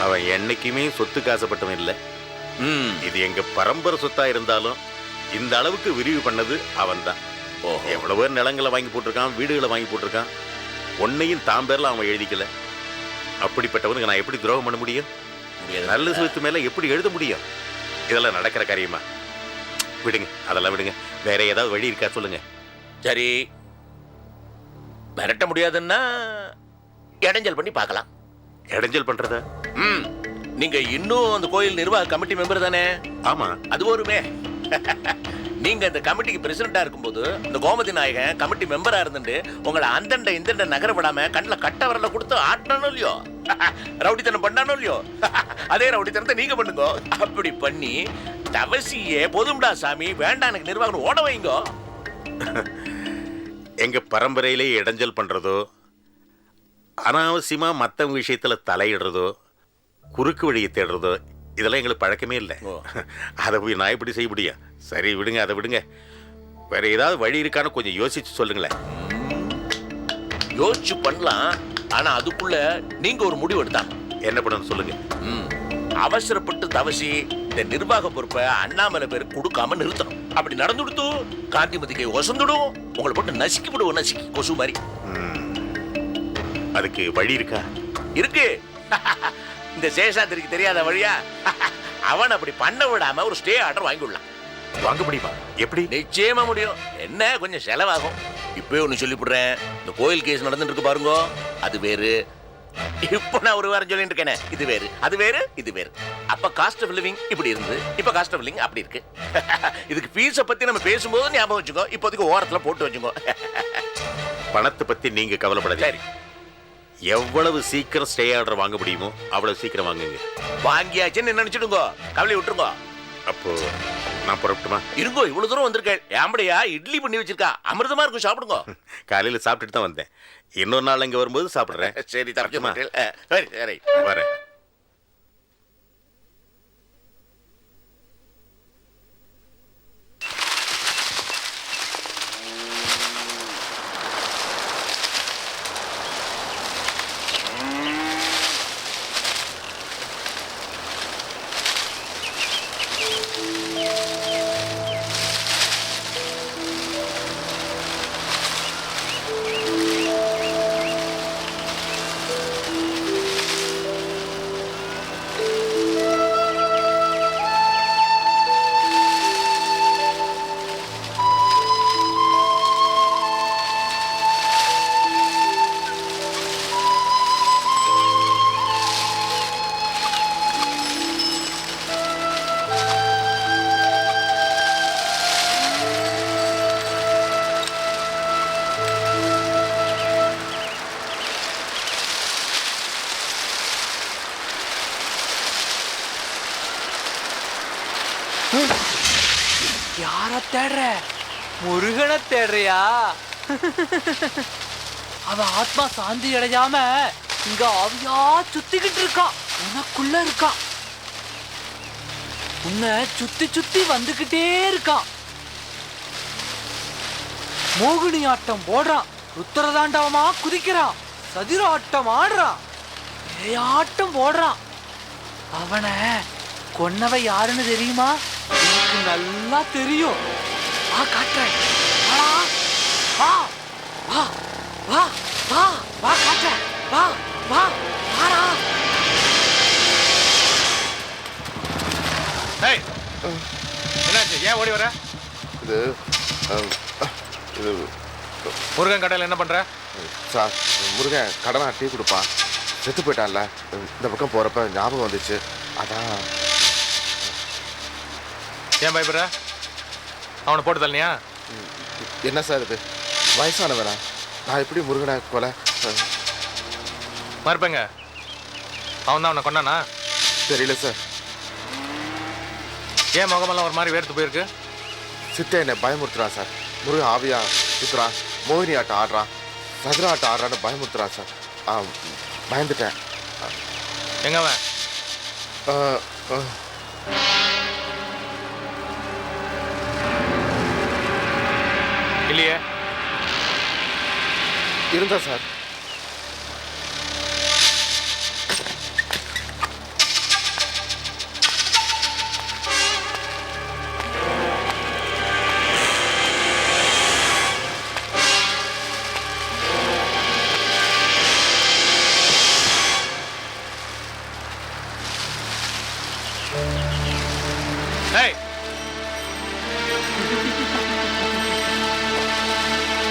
அவன் என்னைக்குமே சொத்துக்கு ஆசைப்பட்டவன் இல்லை. இது எங்க பரம்பரை சொத்தா இருந்தாலும் இந்த அளவுக்கு விரிவு பண்ணது அவன் தான். எவ்வளவோ நிலங்களை வாங்கி போட்டிருக்கான், வீடுகளை வாங்கி போட்டிருக்கான். ஒன்னையும் தாம் பேர்ல அவன் எழுதிக்கல. அப்படிப்பட்டவனுக்கு நான் எப்படி துரோகம் பண்ண முடியும்? நல்ல சொத்து மேல எப்படி எழுத முடியும்? இதெல்லாம் நடக்கிற காரியமா? விடுங்க, அதெல்லாம் விடுங்க. வேற ஏதாவது வழி இருக்கா சொல்லுங்க. சரி, மிரட்ட முடியாதுன்னா இடைஞ்சல் பண்ணி பார்க்கலாம். இடைஞ்சல் பண்றதா? நீங்க இன்னும் அந்த கோயில் நிர்வாக கமிட்டி மெம்பர் தானே? ஆமா. அது வருமே. நீங்க இந்த கமிட்டிக்கு பிரசிடண்டா இருக்கும்போது இந்த கோமதி நாயகன் கமிட்டி மெம்பரா இருந்துட்டு உங்களை அந்தண்ட இந்தண்ட நகரப்படாம கண்ணில் கட்ட வரல கொடுத்து ஆட்டணும் இல்லையோ, ரவுடித்தனம் பண்ணானோ இல்லையோ, அதே ரவுடித்தனத்தை நீங்க பண்ணுங்க. அப்படி பண்ணி தவசியே பொதும்டா சாமி வேண்டாம் எனக்கு நிர்வாகம் ஓட வைங்க. எங்க பரம்பரையிலே இடைஞ்சல் பண்றதோ, அனாவசியமா மற்றவங்க விஷயத்துல தலையிடுறதோ, குறுக்கு வழியை தேடுறதோ இதெல்லாம் எங்களுக்கு பழக்கமே இல்லை. அதை போய் நான் எப்படி செய்ய முடியும்? சரி விடுங்க, அதை விடுங்க. வேற ஏதாவது வழி இருக்கான்னு கொஞ்சம் யோசிச்சு சொல்லுங்களேன். யோசிச்சு பண்ணலாம். ஆனா அதுக்குள்ள நீங்க ஒரு முடிவு எடுத்தாங்க. என்ன பண்ணணும் சொல்லுங்க. அவசரப்பட்டு தவசி இந்த நிர்வாக பொறுப்பை அண்ணாமலை பேர் கொடுக்காம நிறுத்தணும். அப்படி நடந்துடுத்து காந்திமதிக்கை ஒசந்துடும். உங்களை போட்டு நசுக்கி விடுவோம், நசுக்கி கொசு மாதிரி. அதுக்கு வழி இருக்கா? இருக்கு. இந்த சேஷாத்திரிக்கு தெரியாத வழியா? அவன் அப்படி பண்ண விடாம ஒரு ஸ்டே ஆர்டர் வாங்கிடலாம். வாங்க முடியுமா? எப்படி? நிச்சயமா முடியும். என்ன கொஞ்சம் செலவாகும். இப்பவே ஒண்ணு சொல்லிவிடுறேன். இந்த கோயில் கேஸ் நடந்துட்டு இருக்கு பாருங்க, அது வேறு. இப்போ நான் ஒரு வாரம் சொல்லிட்டு இருக்கேனே, இது வேறு, அது வேறு, இது வேறு. அப்ப காஸ்ட் ஆஃப் லிவிங் இப்படி இருந்து, இப்ப காஸ்ட் ஆஃப் லிவிங் அப்படி இருக்கு. இதுக்கு ஃபீஸை பத்தி நம்ம பேசும்போது ஞாபகம் வச்சுக்கோ. இப்போதைக்கு ஓரத்துல போட்டு வச்சுக்கோ. பணத்தை பத்தி நீங்க கவலைப்படாதீங்க. சரி, எவ்வளவு சீக்கிரம் ஸ்டே ஆர்டர் வாங்க முடியுமோ அவ்வளவு சீக்கிரம் வாங்குங்க. வாங்கியாச்சுன்னு நினைச்சிடுங்க, கவலை விட்டுருங்க. அப்போ நான் புறப்பட்டுமா? இருங்கோ, இவ்வளவு தூரம் வந்திருக்கேன். ஏம்படியா இட்லி பண்ணி வச்சிருக்கா, அமிர்தமா இருக்கும், சாப்பிடுங்க. காலையில சாப்பிட்டுட்டு தான் வந்தேன். இன்னொரு நாள் இங்க வரும்போது சாப்பிடுறேன். சரி, தப்பிச்சு மாட்டேன். சரி சரி, வரேன். யார தேடுற? முருகனை தேடுறியா? அவ ஆத்மா சாந்தி அடையாம இங்க ஆவியா சுத்திக்கிட்டு இருக்கா, உனக்குள்ள இருக்கா. உன்னை சுத்தி சுத்தி வந்துகிட்டே இருக்கா. மோகினி ஆட்டம் போடுறான், ருத்திரதாண்டவமா குதிக்கிறான், சதிர ஆட்டம் ஆடுறான், பேயாட்டம் போடுறான். அவனை கொன்னவ யாருன்னு தெரியுமா? எனக்கு நல்லா தெரியும். வா காட்டுறேன். வா வா வா வா வா வா காட்டுறேன். வா வா வாடா. ஏய், என்னாச்சு? ஏன் ஓடி வர? இது இது முருகன் கடையில் என்ன பண்ற? சார், முருகன் கடனா டீ கொடுப்பான், செத்து போயிட்டான்ல. இந்த பக்கம் போறப்ப ஞாபகம் வந்துச்சு, அதான். ஏன் பயப்படுற? அவனை போட்டு தள்ளியா? என்ன சார் இது, வயசானவனா? நான் எப்படி முருகனை கொலை? மறுப்பேங்க, அவன் தான் அவனை கொண்டானா? தெரியல சார். ஏன் முகமெல்லாம் ஒரு மாதிரி வேர்த்து போயிருக்கு? சித்த என்னை பயமுறுத்துறான் சார். முருகன் ஆவியா சுத்துறான், மோகினி ஆட்டம் ஆடுறான், சதுர ஆட்டம் ஆடுறான்னு பயமுறுத்துறான் சார். பயந்துட்டேன். எங்க அவன்? இல்லையே. இருந்தா சார்.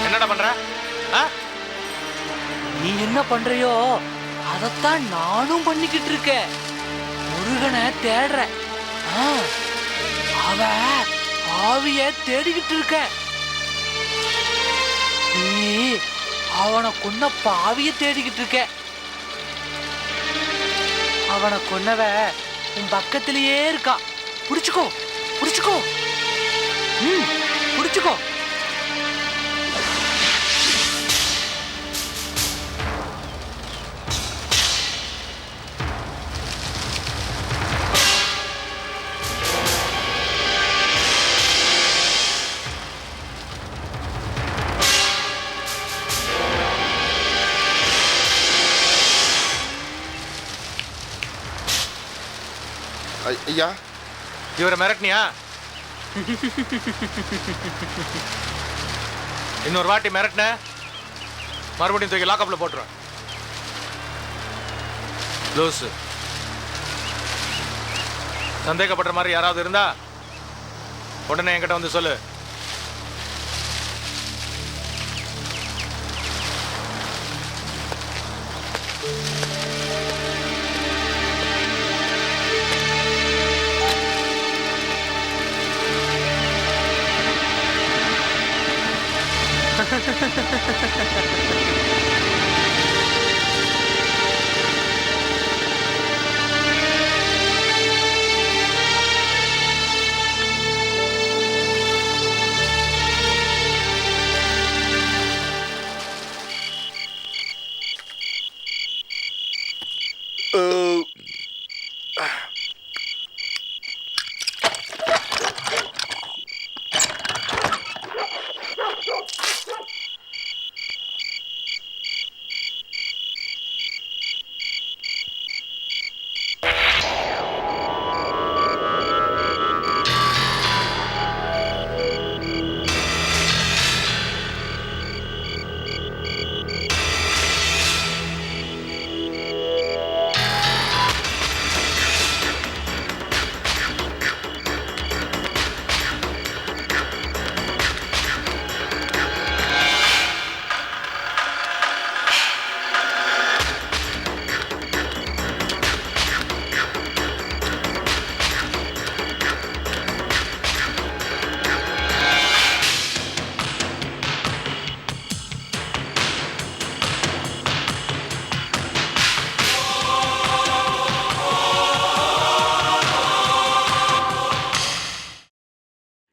என்னடா பண்ற? நீ என்ன பண்றியோ அதத்தான் நானும் பண்ணிக்கிட்டு இருக்கேன். முருகனை தேடுற. அவ ஆவிய தேடிக்கிட்டு இருக்க. நீ அவனை கொன்ன பாவிய தேடிக்கிட்டு இருக்க. அவனை கொன்னவ உன் பக்கத்திலேயே இருக்கா. புடிச்சுக்கோ, புடிச்சுக்கோ, புடிச்சுக்கோ. ஐயா இவரை மிரட்டினியா? இன்னொரு வாட்டி மிரட்டின மறுபடியும் தூக்கி லாக்கப்ல போட்டுருவேன். லூசு. சந்தேகப்படுற மாதிரி யாராவது இருந்தா உடனே என்கிட்ட வந்து சொல்லு.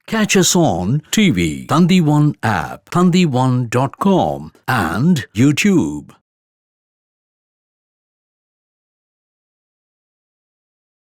Catch us on TV, Thandivan app, thandivan.com and YouTube.